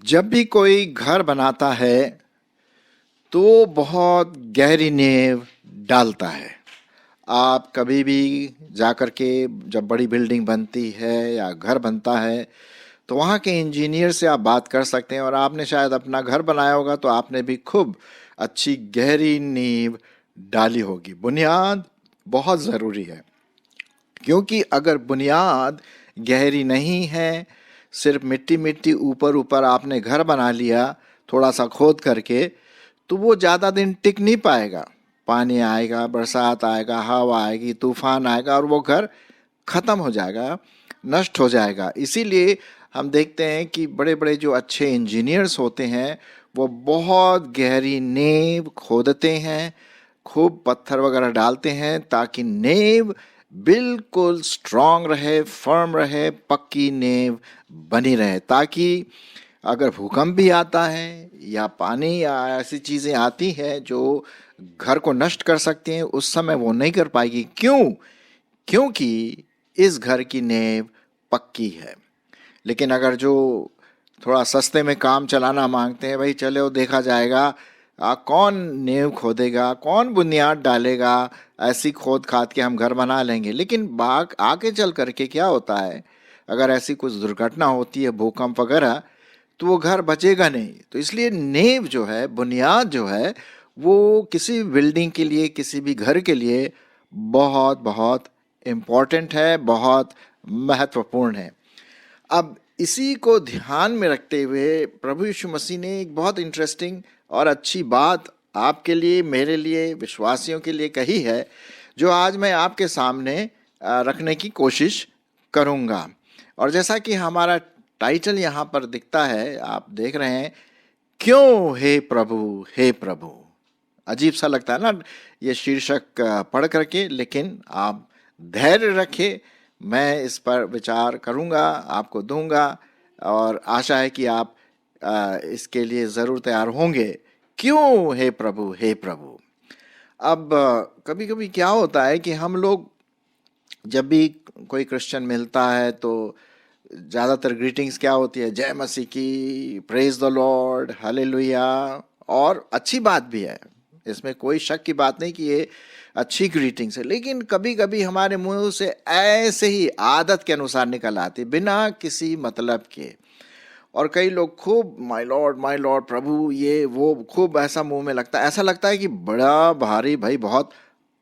जब भी कोई घर बनाता है तो बहुत गहरी नींव डालता है। आप कभी भी जाकर के जब बड़ी बिल्डिंग बनती है या घर बनता है तो वहाँ के इंजीनियर से आप बात कर सकते हैं। और आपने शायद अपना घर बनाया होगा तो आपने भी खूब अच्छी गहरी नींव डाली होगी। बुनियाद बहुत ज़रूरी है, क्योंकि अगर बुनियाद गहरी नहीं है, सिर्फ मिट्टी मिट्टी ऊपर ऊपर आपने घर बना लिया थोड़ा सा खोद करके, तो वो ज़्यादा दिन टिक नहीं पाएगा। पानी आएगा, बरसात आएगा, हवा आएगी, तूफान आएगा और वो घर ख़त्म हो जाएगा, नष्ट हो जाएगा। इसीलिए हम देखते हैं कि बड़े बड़े जो अच्छे इंजीनियर्स होते हैं वो बहुत गहरी नींव खोदते हैं, खूब पत्थर वगैरह डालते हैं ताकि नींव बिल्कुल स्ट्रांग रहे, फर्म रहे, पक्की नींव बनी रहे, ताकि अगर भूकंप भी आता है या पानी या ऐसी चीज़ें आती हैं जो घर को नष्ट कर सकती हैं, उस समय वो नहीं कर पाएगी। क्यों? क्योंकि इस घर की नींव पक्की है। लेकिन अगर जो थोड़ा सस्ते में काम चलाना मांगते हैं, भाई चलो देखा जाएगा, कौन नींव खोदेगा, कौन बुनियाद डालेगा, ऐसी खोद खाद के हम घर बना लेंगे। लेकिन बाग आगे चल करके क्या होता है, अगर ऐसी कुछ दुर्घटना होती है, भूकंप वगैरह, तो वो घर बचेगा नहीं। तो इसलिए नींव जो है, बुनियाद जो है, वो किसी बिल्डिंग के लिए, किसी भी घर के लिए बहुत बहुत इम्पोर्टेंट है, बहुत महत्वपूर्ण है। अब इसी को ध्यान में रखते हुए प्रभु यीशु मसीह ने एक बहुत इंटरेस्टिंग और अच्छी बात आपके लिए, मेरे लिए, विश्वासियों के लिए कही है, जो आज मैं आपके सामने रखने की कोशिश करूँगा। और जैसा कि हमारा टाइटल यहाँ पर दिखता है, आप देख रहे हैं, क्यों हे प्रभु, हे प्रभु। अजीब सा लगता है ना ये शीर्षक पढ़ करके, लेकिन आप धैर्य रखें, मैं इस पर विचार करूंगा, आपको दूंगा, और आशा है कि आप इसके लिए ज़रूर तैयार होंगे। क्यों हे प्रभु, हे प्रभु। अब कभी कभी क्या होता है कि हम लोग जब भी कोई क्रिश्चियन मिलता है तो ज़्यादातर ग्रीटिंग्स क्या होती है, जय मसीह की, प्रेज द लॉर्ड, हालेलुया। और अच्छी बात भी है, इसमें कोई शक की बात नहीं कि ये अच्छी ग्रीटिंग्स है। लेकिन कभी कभी हमारे मुंह से ऐसे ही आदत के अनुसार निकल आती, बिना किसी मतलब के। और कई लोग खूब माय लॉर्ड प्रभु, ये वो खूब ऐसा मुंह में लगता है, ऐसा लगता है कि बड़ा भारी भाई बहुत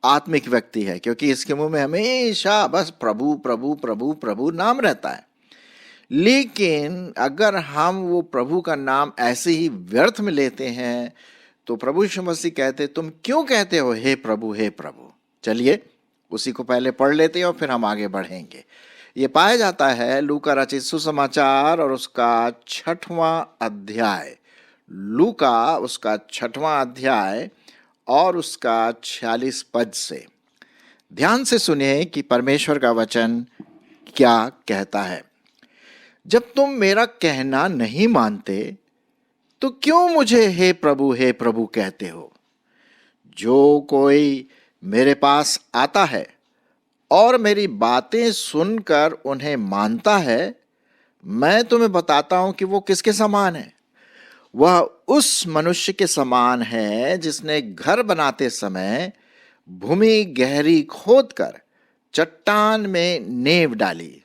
आत्मिक व्यक्ति है, क्योंकि इसके मुंह में हमेशा बस प्रभु प्रभु प्रभु प्रभु नाम रहता है। लेकिन अगर हम वो प्रभु का नाम ऐसे ही व्यर्थ में लेते हैं तो प्रभु यीशु मसीह कहते, तुम क्यों कहते हो हे प्रभु, हे प्रभु। चलिए उसी को पहले पढ़ लेते हैं और फिर हम आगे बढ़ेंगे। ये पाया जाता है लूका रचित सुसमाचार और उसका 6वां अध्याय, लूका उसका 6वां अध्याय और उसका 46 पद से। ध्यान से सुनिए कि परमेश्वर का वचन क्या कहता है। जब तुम मेरा कहना नहीं मानते तो क्यों मुझे हे प्रभु कहते हो। जो कोई मेरे पास आता है और मेरी बातें सुनकर उन्हें मानता है, मैं तुम्हें बताता हूं कि वो किसके समान है। वह उस मनुष्य के समान है जिसने घर बनाते समय भूमि गहरी खोदकर चट्टान में नींव डाली,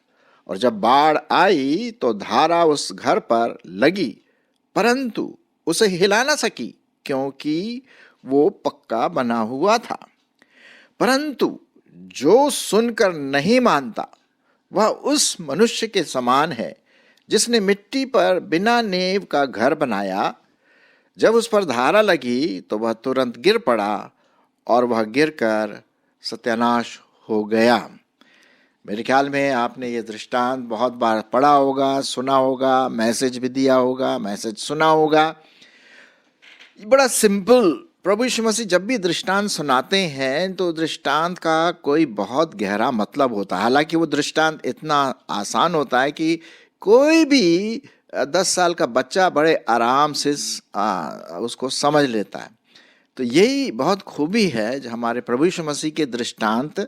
और जब बाढ़ आई तो धारा उस घर पर लगी, परंतु उसे हिला न सकी, क्योंकि वो पक्का बना हुआ था। परंतु जो सुनकर नहीं मानता वह उस मनुष्य के समान है जिसने मिट्टी पर बिना नींव का घर बनाया। जब उस पर धारा लगी तो वह तुरंत गिर पड़ा, और वह गिरकर सत्यानाश हो गया। मेरे ख्याल में आपने ये दृष्टांत बहुत बार पढ़ा होगा, सुना होगा, मैसेज भी दिया होगा, मैसेज सुना होगा। बड़ा सिंपल। प्रभु यीशु मसीह जब भी दृष्टांत सुनाते हैं तो दृष्टांत का कोई बहुत गहरा मतलब होता है। हालांकि वो दृष्टांत इतना आसान होता है कि कोई भी 10 साल का बच्चा बड़े आराम से उसको समझ लेता है। तो यही बहुत खूबी है जो हमारे प्रभु यीशु मसीह के दृष्टांत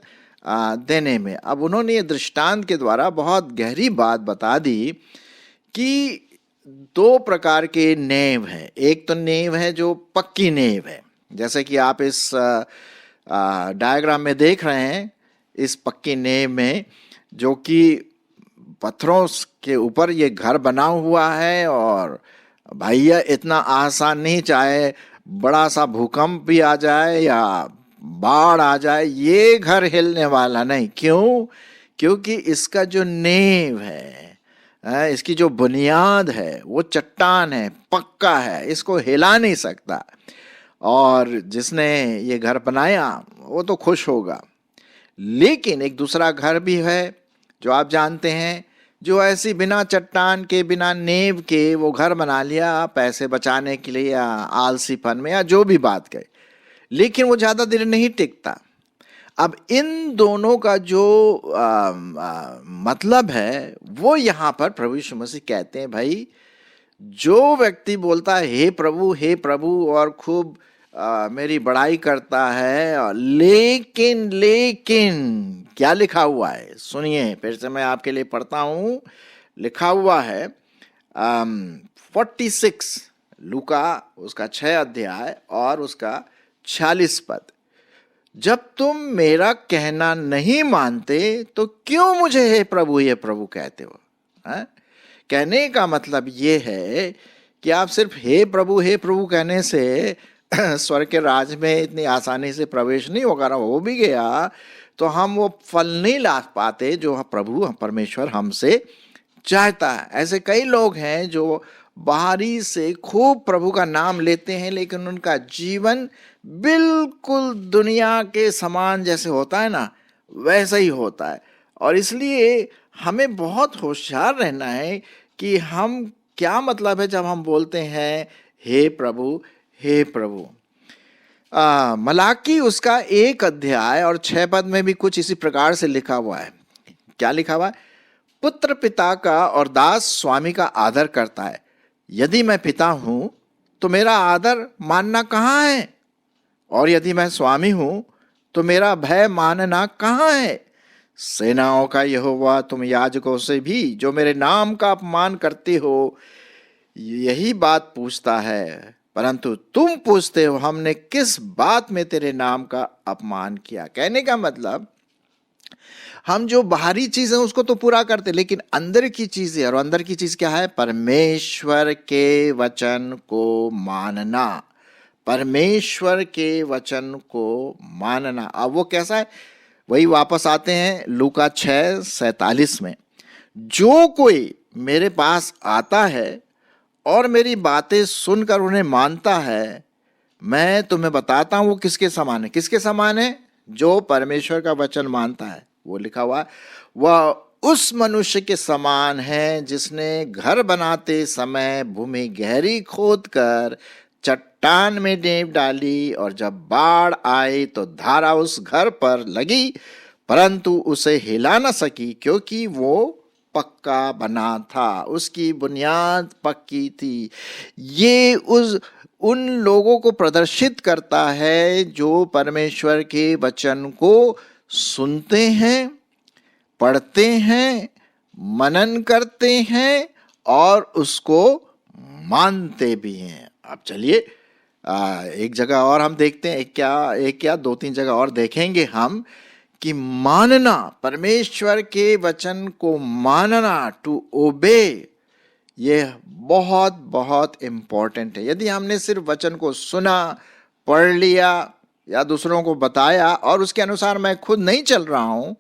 देने में। अब उन्होंने ये दृष्टांत के द्वारा बहुत गहरी बात बता दी कि दो प्रकार के नेव है। एक तो नेव है जो पक्की नेव है, जैसे कि आप इस डायग्राम में देख रहे हैं। इस पक्की नेव में जो कि पत्थरों के ऊपर ये घर बना हुआ है, और भैया इतना आसान नहीं, चाहे बड़ा सा भूकंप भी आ जाए या बाढ़ आ जाए, ये घर हिलने वाला नहीं। क्यों? क्योंकि इसका जो नेव है, इसकी जो बुनियाद है, वो चट्टान है, पक्का है, इसको हिला नहीं सकता। और जिसने ये घर बनाया वो तो खुश होगा। लेकिन एक दूसरा घर भी है जो आप जानते हैं, जो ऐसी बिना चट्टान के, बिना नेव के वो घर बना लिया पैसे बचाने के लिए या आलसीपन में या जो भी बात कहे, लेकिन वो ज्यादा देर नहीं टिकता। अब इन दोनों का जो मतलब है वो यहाँ पर प्रभु यीशु मसीह कहते हैं, भाई जो व्यक्ति बोलता है हे प्रभु और खूब मेरी बड़ाई करता है, लेकिन क्या लिखा हुआ है सुनिए, फिर से मैं आपके लिए पढ़ता हूं। लिखा हुआ है 46 लूका उसका 6 अध्याय और उसका 46 पद। जब तुम मेरा कहना नहीं मानते तो क्यों मुझे हे प्रभु कहते हो? कहने का मतलब ये है कि आप सिर्फ हे प्रभु कहने से स्वर्ग के राज में इतनी आसानी से प्रवेश नहीं होगा। हो भी गया तो हम वो फल नहीं ला पाते जो प्रभु परमेश्वर हमसे चाहता है। ऐसे कई लोग हैं जो बाहरी से खूब प्रभु का नाम लेते हैं, लेकिन उनका जीवन बिल्कुल दुनिया के समान जैसे होता है ना, वैसा ही होता है। और इसलिए हमें बहुत होशियार रहना है कि हम क्या मतलब है जब हम बोलते हैं हे प्रभु। मलाकी उसका 1 अध्याय और 6 पद में भी कुछ इसी प्रकार से लिखा हुआ है। क्या लिखा हुआ है? पुत्र पिता का और दास स्वामी का आदर करता है। यदि मैं पिता हूं तो मेरा आदर मानना कहाँ है? और यदि मैं स्वामी हूं तो मेरा भय मानना कहाँ है? सेनाओं का यहोवा, तुम याजकों से भी जो मेरे नाम का अपमान करते हो यही बात पूछता है, परंतु तुम पूछते हो हमने किस बात में तेरे नाम का अपमान किया। कहने का मतलब हम जो बाहरी चीज है उसको तो पूरा करते, लेकिन अंदर की चीजें, और अंदर की चीज क्या है? परमेश्वर के वचन को मानना, परमेश्वर के वचन को मानना। अब वो कैसा है? वही वापस आते हैं लूका 6:47 में। जो कोई मेरे पास आता है और मेरी बातें सुनकर उन्हें मानता है, मैं तुम्हें बताता हूं वो किसके समान है। किसके समान है? जो परमेश्वर का वचन मानता है। वो लिखा हुआ, वह उस मनुष्य के समान है जिसने घर बनाते समय भूमि गहरी खोदकर चट्टान में नींव डाली, और जब बाढ़ आई तो धारा उस घर पर लगी, परंतु उसे हिला न सकी क्योंकि वो पक्का बना था, उसकी बुनियाद पक्की थी। ये उन लोगों को प्रदर्शित करता है जो परमेश्वर के वचन को सुनते हैं, पढ़ते हैं, मनन करते हैं और उसको मानते भी हैं। अब चलिए एक जगह और हम देखते हैं, एक क्या 2-3 जगह और देखेंगे हम कि मानना, परमेश्वर के वचन को मानना, टू ओबे, ये बहुत बहुत इम्पोर्टेंट है। यदि हमने सिर्फ वचन को सुना, पढ़ लिया या दूसरों को बताया और उसके अनुसार मैं खुद नहीं चल रहा हूं,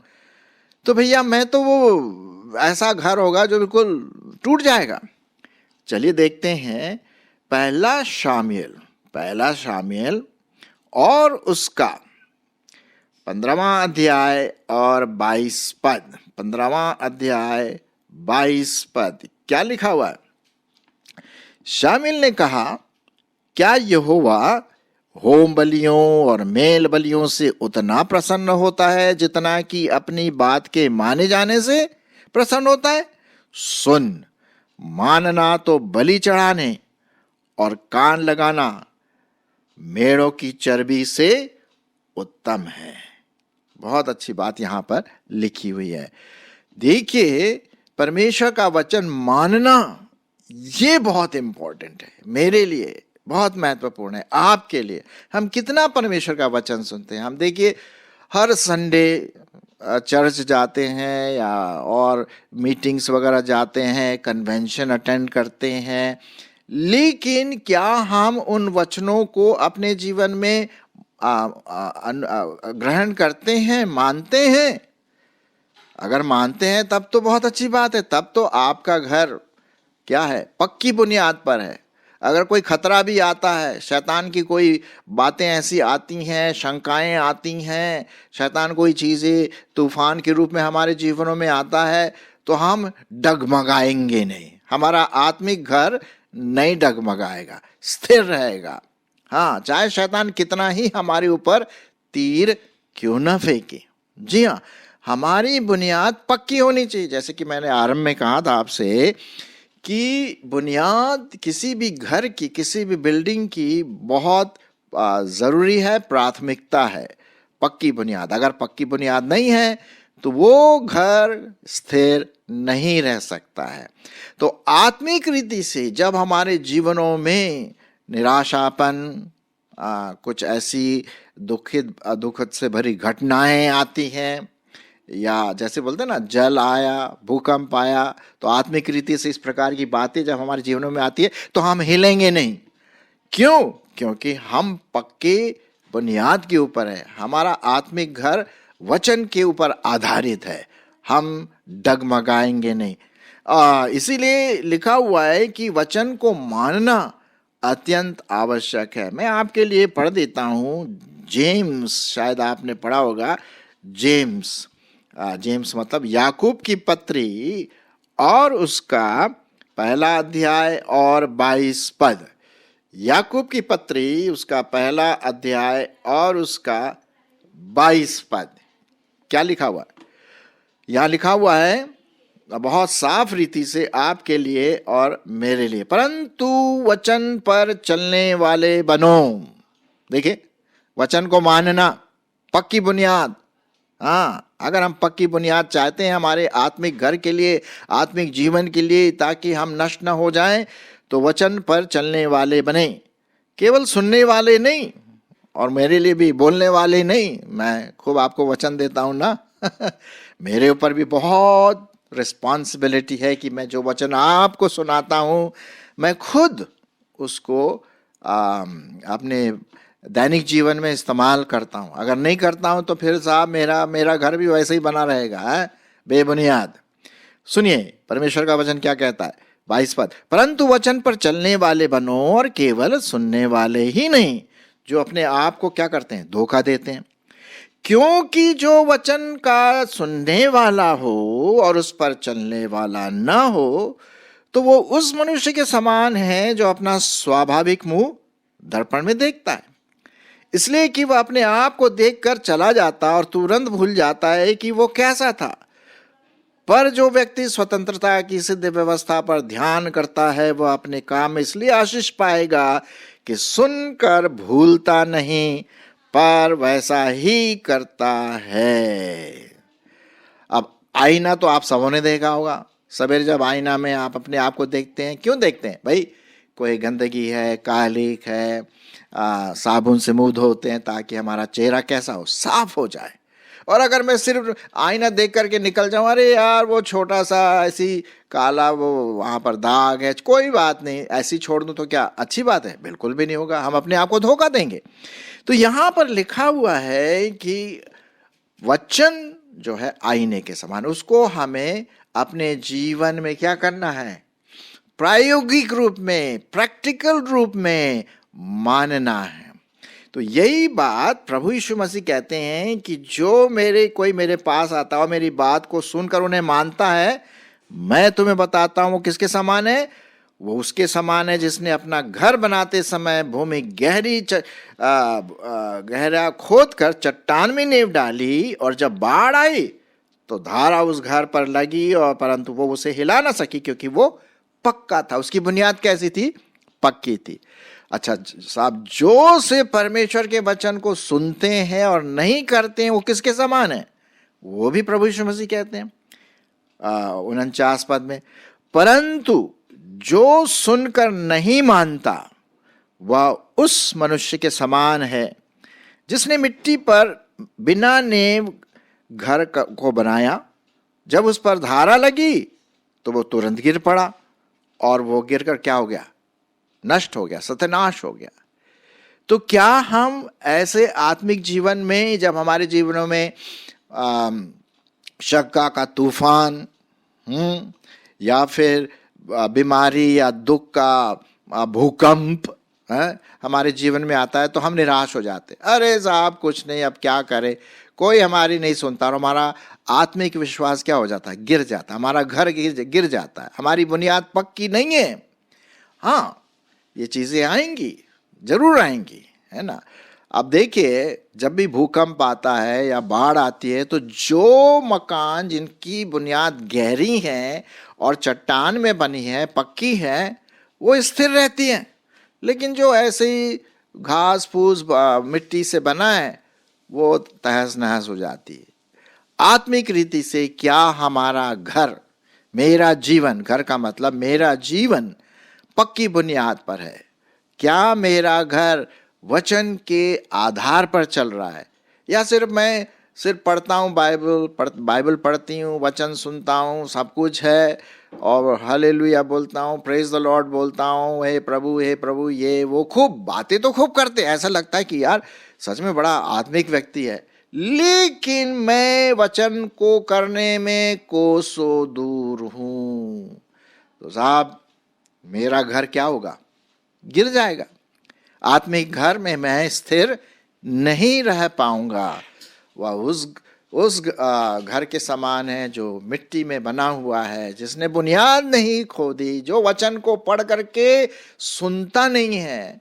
तो भैया मैं तो वो ऐसा घर होगा जो बिल्कुल टूट जाएगा। चलिए देखते हैं पहला शामुएल और उसका 15वां अध्याय और 22 पद। 15वां अध्याय 22 पद क्या लिखा हुआ है? शामुएल ने कहा, क्या यहोवा होम बलियों और मेल बलियों से उतना प्रसन्न होता है जितना कि अपनी बात के माने जाने से प्रसन्न होता है? सुन, मानना तो बलि चढ़ाने और कान लगाना मेढ़ों की चर्बी से उत्तम है। बहुत अच्छी बात यहां पर लिखी हुई है। देखिए, परमेश्वर का वचन मानना ये बहुत इंपॉर्टेंट है, मेरे लिए बहुत महत्वपूर्ण है, आपके लिए। हम कितना परमेश्वर का वचन सुनते हैं। हम देखिए हर संडे चर्च जाते हैं या और मीटिंग्स वगैरह जाते हैं, कन्वेंशन अटेंड करते हैं, लेकिन क्या हम उन वचनों को अपने जीवन में ग्रहण करते हैं, मानते हैं? अगर मानते हैं तब तो बहुत अच्छी बात है, तब तो आपका घर क्या है, पक्की बुनियाद पर है। अगर कोई खतरा भी आता है, शैतान की कोई बातें ऐसी आती हैं, शंकाएं आती हैं, शैतान कोई चीज़ें तूफान के रूप में हमारे जीवनों में आता है, तो हम डगमगाएंगे नहीं। हमारा आत्मिक घर नहीं डगमगाएगा, स्थिर रहेगा। हाँ, चाहे शैतान कितना ही हमारे ऊपर तीर क्यों न फेंके। जी हाँ, हमारी बुनियाद पक्की होनी चाहिए। जैसे कि मैंने आरंभ में कहा था आपसे कि बुनियाद किसी भी घर की, किसी भी बिल्डिंग की बहुत ज़रूरी है, प्राथमिकता है पक्की बुनियाद। अगर पक्की बुनियाद नहीं है तो वो घर स्थिर नहीं रह सकता है। तो आत्मिक रीति से जब हमारे जीवनों में निराशापन, कुछ ऐसी दुखद से भरी घटनाएं आती हैं, या जैसे बोलते हैं ना, जल आया, भूकंप आया, तो आत्मिक रीति से इस प्रकार की बातें जब हमारे जीवनों में आती है तो हम हिलेंगे नहीं। क्यों? क्योंकि हम पक्के बुनियाद के ऊपर है। हमारा आत्मिक घर वचन के ऊपर आधारित है, हम डगमगाएंगे नहीं। इसीलिए लिखा हुआ है कि वचन को मानना अत्यंत आवश्यक है। मैं आपके लिए पढ़ देता हूं जेम्स, शायद आपने पढ़ा होगा जेम्स। जेम्स मतलब याकूब की पत्री, और उसका पहला अध्याय और 22 पद। याकूब की पत्री, उसका पहला अध्याय और उसका 22 पद। क्या लिखा हुआ है? यहाँ लिखा हुआ है बहुत साफ रीति से आपके लिए और मेरे लिए, परंतु वचन पर चलने वाले बनो। देखिए, वचन को मानना, पक्की बुनियाद। हाँ, अगर हम पक्की बुनियाद चाहते हैं हमारे आत्मिक घर के लिए, आत्मिक जीवन के लिए, ताकि हम नष्ट न हो जाएं, तो वचन पर चलने वाले बने। केवल सुनने वाले नहीं, और मेरे लिए भी बोलने वाले नहीं। मैं खूब आपको वचन देता हूं ना मेरे ऊपर भी बहुत रिस्पॉन्सिबिलिटी है कि मैं जो वचन आपको सुनाता हूं, मैं खुद उसको अपने दैनिक जीवन में इस्तेमाल करता हूं। अगर नहीं करता हूं तो फिर साहब मेरा घर भी वैसे ही बना रहेगा, है बेबुनियाद। सुनिए परमेश्वर का वचन क्या कहता है, 22 पद। परंतु वचन पर चलने वाले बनो, और केवल सुनने वाले ही नहीं, जो अपने आप को क्या करते हैं, धोखा देते हैं। क्योंकि जो वचन का सुनने वाला हो और उस पर चलने वाला ना हो, तो वो उस मनुष्य के समान है जो अपना स्वाभाविक मुंह दर्पण में देखता है, इसलिए कि वह अपने आप को देखकर चला जाता और तुरंत भूल जाता है कि वो कैसा था। पर जो व्यक्ति स्वतंत्रता की सिद्ध व्यवस्था पर ध्यान करता है, वह अपने काम में इसलिए आशीष पाएगा कि सुनकर भूलता नहीं, पर वैसा ही करता है। अब आईना तो आप सबों ने देखा होगा। सवेरे जब आईना में आप अपने आप को देखते हैं, क्यों देखते हैं भाई? कोई गंदगी है, कालिक है, साबुन से मुंह धोते हैं ताकि हमारा चेहरा कैसा हो, साफ हो जाए। और अगर मैं सिर्फ आईना देख करके निकल जाऊं, अरे यार वो छोटा सा ऐसी काला वो वहां पर दाग है, कोई बात नहीं, ऐसी छोड़ दूं तो क्या अच्छी बात है? बिल्कुल भी नहीं होगा, हम अपने आप को धोखा देंगे। तो यहां पर लिखा हुआ है कि वचन जो है आईने के समान, उसको हमें अपने जीवन में क्या करना है, प्रायोगिक रूप में, प्रैक्टिकल रूप में मानना है। तो यही बात प्रभु यीशु मसीह कहते हैं कि जो कोई मेरे पास आता है और मेरी बात को सुनकर उन्हें मानता है, मैं तुम्हें बताता हूं वो किसके समान है। वो उसके समान है जिसने अपना घर बनाते समय भूमि गहरा खोद कर चट्टान में नींव डाली, और जब बाढ़ आई तो धारा उस घर पर लगी, और परंतु वो उसे हिला ना सकी क्योंकि वो पक्का था। उसकी बुनियाद कैसी थी? पक्की थी। अच्छा साहब, जो से परमेश्वर के वचन को सुनते हैं और नहीं करते हैं, वो किसके समान है? वो भी प्रभु यीशु मसीह कहते हैं 49 पद में, परंतु जो सुनकर नहीं मानता वह उस मनुष्य के समान है जिसने मिट्टी पर बिना नींव घर को बनाया। जब उस पर धारा लगी तो वो तुरंत गिर पड़ा और वो गिरकर क्या हो गया? नष्ट हो गया, सत्यानाश हो गया। तो क्या हम ऐसे आत्मिक जीवन में, जब हमारे जीवनों में शक्का का तूफान या फिर बीमारी या दुख का भूकंप हमारे जीवन में आता है, तो हम निराश हो जाते, अरे साहब कुछ नहीं, अब क्या करें, कोई हमारी नहीं सुनता, और हमारा आत्मिक विश्वास क्या हो जाता है? गिर जाता है, हमारा घर गिर जाता है, हमारी बुनियाद पक्की नहीं है। हाँ, ये चीजें आएंगी, जरूर आएंगी, है ना। अब देखिए, जब भी भूकंप आता है या बाढ़ आती है, तो जो मकान जिनकी बुनियाद गहरी है और चट्टान में बनी है, पक्की है, वो स्थिर रहती है। लेकिन जो ऐसे ही घास फूस मिट्टी से बना है, वो तहस नहस हो जाती है। आत्मिक रीति से क्या हमारा घर, मेरा जीवन, घर का मतलब मेरा जीवन पक्की बुनियाद पर है? क्या मेरा घर वचन के आधार पर चल रहा है, या मैं सिर्फ पढ़ता हूँ, बाइबल पढ़ती हूँ, वचन सुनता हूँ, सब कुछ है, और हालेलुया बोलता हूँ, प्रेज द लॉर्ड बोलता हूँ, हे प्रभु, ये वो खूब बातें तो खूब करते हैं, ऐसा लगता है कि यार सच में बड़ा आत्मिक व्यक्ति है, लेकिन मैं वचन को करने में कोसों दूर हूं, तो साहब मेरा घर क्या होगा? गिर जाएगा। आत्मिक घर में मैं स्थिर नहीं रह पाऊंगा। वह उस घर के समान है जो मिट्टी में बना हुआ है, जिसने बुनियाद नहीं खोदी, जो वचन को पढ़ करके सुनता नहीं है,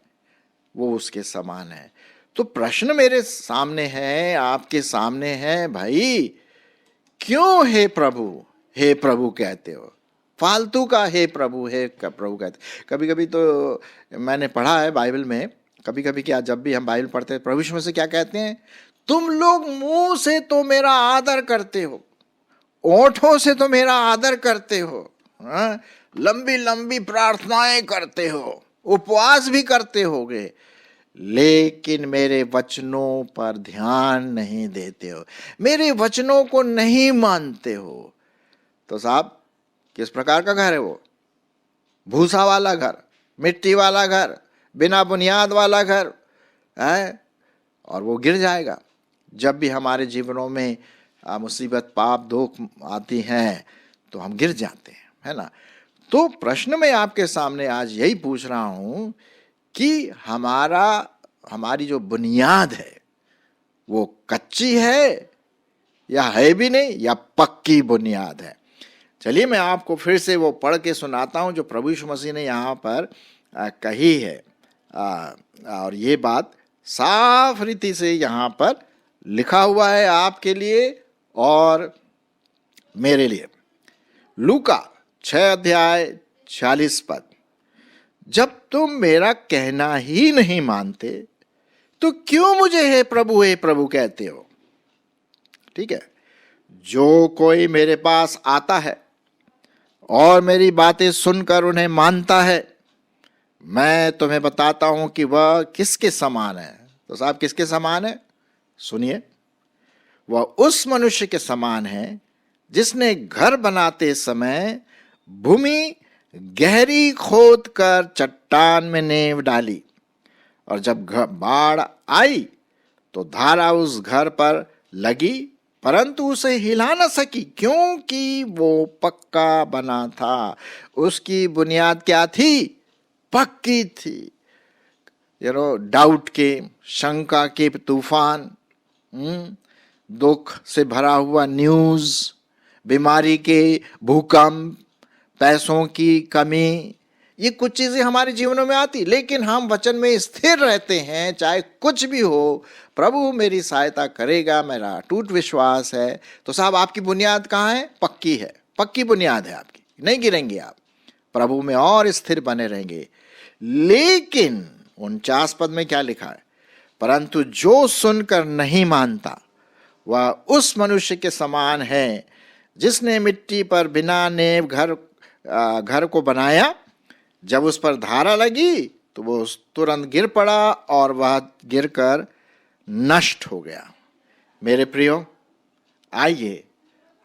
वो उसके समान है। तो प्रश्न मेरे सामने है, आपके सामने है, भाई क्यों हे प्रभु कहते हो? फालतू का हे प्रभु कहते। कभी कभी तो मैंने पढ़ा है बाइबल में, कभी कभी क्या, जब भी हम बाइबल पढ़ते हैं, प्रभु यीशु मसीह क्या कहते हैं? तुम लोग मुंह से तो मेरा आदर करते हो, ओठों से तो मेरा आदर करते हो, लंबी लंबी प्रार्थनाएं करते हो, उपवास भी करते होगे, लेकिन मेरे वचनों पर ध्यान नहीं देते हो, मेरे वचनों को नहीं मानते हो। तो साहब किस प्रकार का घर है वो? भूसा वाला घर, मिट्टी वाला घर, बिना बुनियाद वाला घर है, और वो गिर जाएगा। जब भी हमारे जीवनों में मुसीबत, पाप, दुख आती हैं, तो हम गिर जाते हैं, है ना। तो प्रश्न मैं आपके सामने आज यही पूछ रहा हूं कि हमारी जो बुनियाद है वो कच्ची है या है भी नहीं, या पक्की बुनियाद है? चलिए मैं आपको फिर से वो पढ़ के सुनाता हूं जो प्रभु यीशु मसीह ने यहाँ पर कही है, और ये बात साफ रीति से यहाँ पर लिखा हुआ है आपके लिए और मेरे लिए। लूका 6 अध्याय 40 पद, जब तुम मेरा कहना ही नहीं मानते तो क्यों मुझे हे प्रभु कहते हो? ठीक है, जो कोई मेरे पास आता है और मेरी बातें सुनकर उन्हें मानता है, मैं तुम्हें बताता हूं कि वह किसके समान है। तो साहब किसके समान है? सुनिए, वह उस मनुष्य के समान है जिसने घर बनाते समय भूमि गहरी खोद कर चट्टान में नींव डाली, और जब बाढ़ आई तो धारा उस घर पर लगी, परंतु उसे हिला न सकी, क्योंकि वो पक्का बना था। उसकी बुनियाद क्या थी? पक्की थी। डाउट के, शंका के तूफान, दुख से भरा हुआ न्यूज, बीमारी के भूकंप, पैसों की कमी, ये कुछ चीजें हमारे जीवनों में आती, लेकिन हम वचन में स्थिर रहते हैं, चाहे कुछ भी हो, प्रभु मेरी सहायता करेगा, मेरा अटूट विश्वास है। तो साहब आपकी बुनियाद कहाँ है? पक्की है, पक्की बुनियाद है आपकी, नहीं गिरेंगे आप, प्रभु में और स्थिर बने रहेंगे। लेकिन 49 पद में क्या लिखा है? परंतु जो सुनकर नहीं मानता वह उस मनुष्य के समान है जिसने मिट्टी पर बिना नींव घर को बनाया। जब उस पर धारा लगी तो वो तुरंत गिर पड़ा और वह गिरकर नष्ट हो गया। मेरे प्रियो, आइए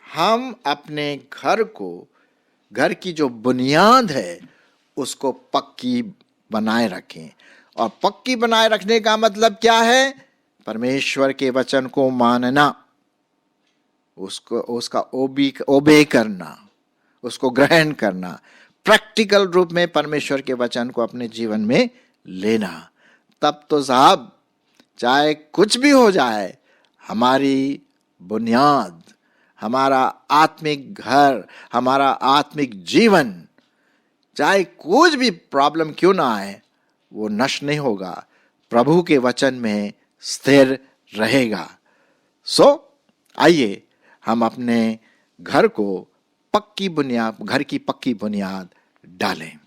हम अपने घर की जो बुनियाद है उसको पक्की बनाए रखें। और पक्की बनाए रखने का मतलब क्या है? परमेश्वर के वचन को मानना, उसका ओबे करना, उसको ग्रहण करना, प्रैक्टिकल रूप में परमेश्वर के वचन को अपने जीवन में लेना। तब तो साहब चाहे कुछ भी हो जाए, हमारी बुनियाद, हमारा आत्मिक घर, हमारा आत्मिक जीवन, चाहे कुछ भी प्रॉब्लम क्यों ना आए, वो नष्ट नहीं होगा, प्रभु के वचन में स्थिर रहेगा। आइए हम अपने घर की पक्की बुनियाद डालें।